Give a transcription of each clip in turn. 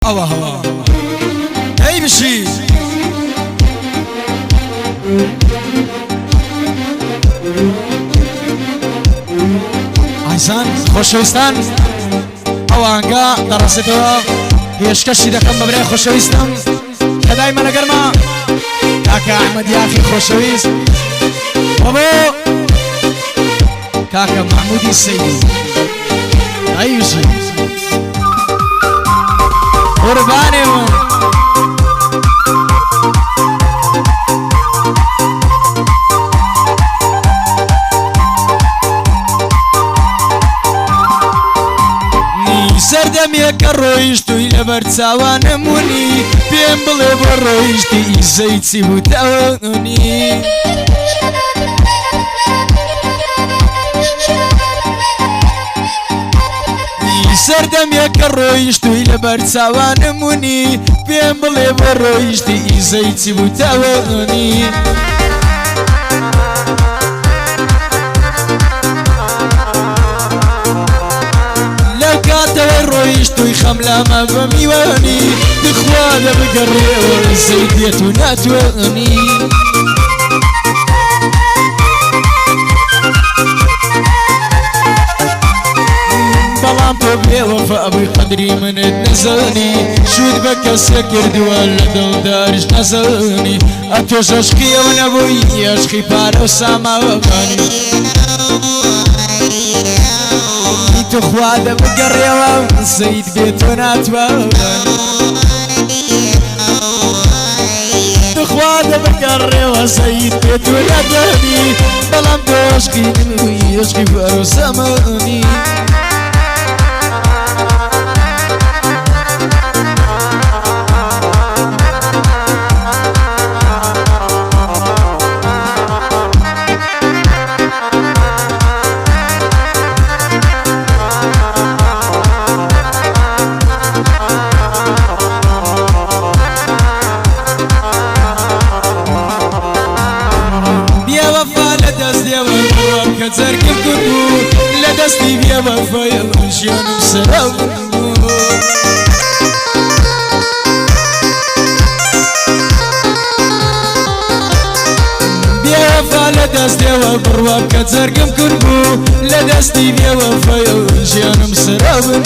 هوا هوا هی بشی عیسان خوشویستان اوانگا درستو پیشکشی دکم ببره خوشویستم خدای من گرما کاکا احمد یاخی خوشویست بابو کاکا محمودی سیدی هی بشی قرباني سردم یک رویشتوی لبرتساوان مونی بیم بله بر رویشتی ایزایتی بودانی سردم یک رویشتوی لبرتساوان مونی بیم بله بر رویشتی ایزایتی بودانی رويشتوي خملة ما بميواني تخوالة بقري والزيدية وناتواني بلان طبيعي وفاء بقدري من النزاني شود بك سكر دوال دل دارش نزاني اتوش اشقي ونبوي اشقي بارو ساما وغاني تخواد بقريوة سيد بيتنا توان تخواد بقريوة سيد بيتنا داني بلام توشقي نموي يشقي فارو سماني كترك القلوب لدستي بيا وفايا وشيان وسلام بيا وفا لدستي وبرواب كترك القلوب لدستي بيا وفايا وشيان وسلام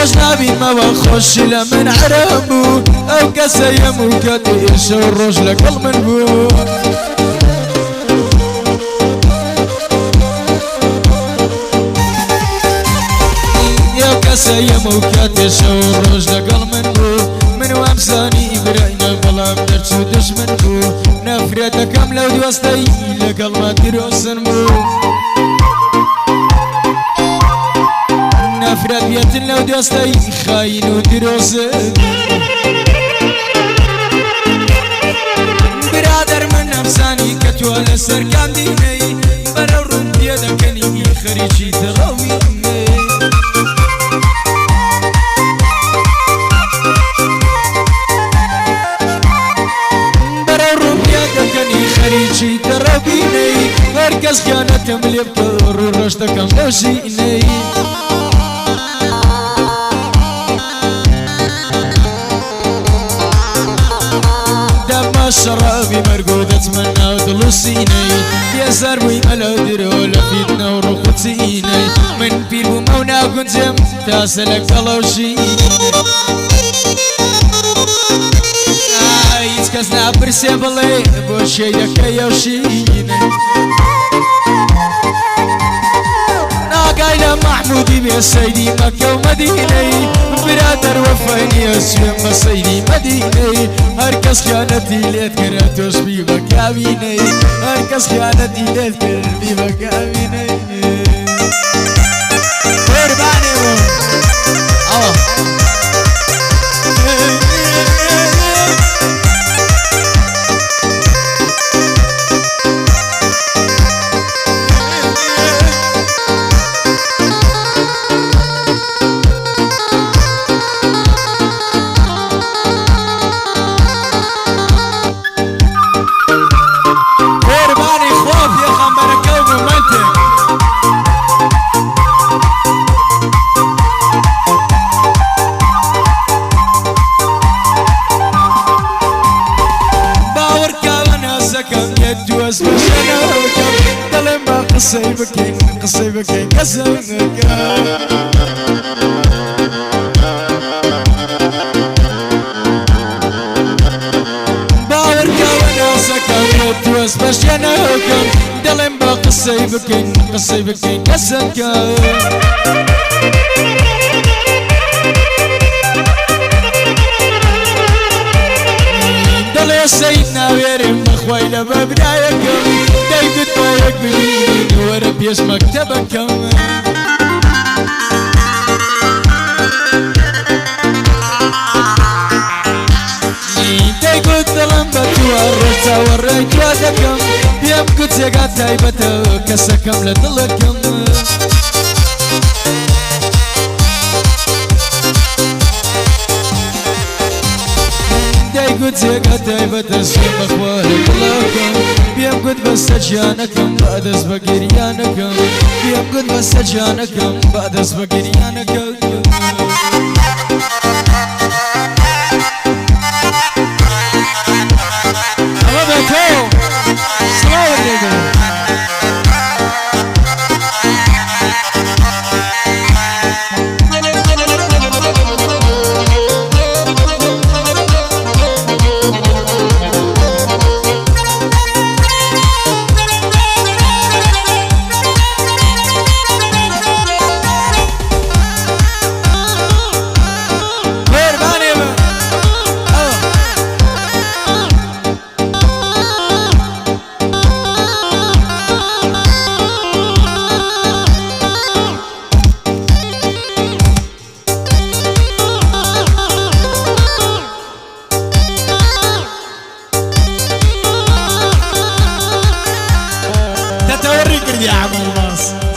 خوش نبین ما خوش لمن عربو او کسی مکتیش و روش لکل من بو یا کسی مکتیش و روش لکل من بو من وامسانی براینا بلام درچو دشمن بو نفرتکم لو دوستی لکل ما دروسن بو نفرت بيت لو دوستي خاين ودروسن برادر من نفساني كتوال سركان ديني برا رمتي دكني خريجي تراويني برا رمتي دكني خريجي تراويني مركز كانت مليب كور رشتكم لوشيني شرابي مرقودة اتمنى ودلوسيني يا زربي ملا ديرو لفيتنا ورخوتيني من بير ومونا كنت زم تاسلك طلوشيني يتكسنا برسي بلي بوشي دكا يوشيني ناقايلا محمودي بيا سيدي مكة ومديني برادر وفاني اسمي مسيدي مديني هركز خيانتي ليت كراتوش بي بكابيني هركز خيانتي ليت كراتوش بي بكابيني قرباني قرباني خوف يا خمبرك قصي بكين قصي بكين كسمك باور كوانا سكرت واسبش ينوكم دلم بقصي بكين قصي بكين كسمك دل سيدنا ويرم خوينا ببدايكم دايبت بايك بليني ورب يش مكتبكم دايقود دلم بتوارجتا وريتواتكم بيم قد يقات تايبتو كسكم لدلكم قلت يا قداي بترسم اخوالك لكم بيم قد بس اجانكم بعد اسبق ريانكم بيم قد بس اجانكم بعد اسبق ريانكم يا عم الباص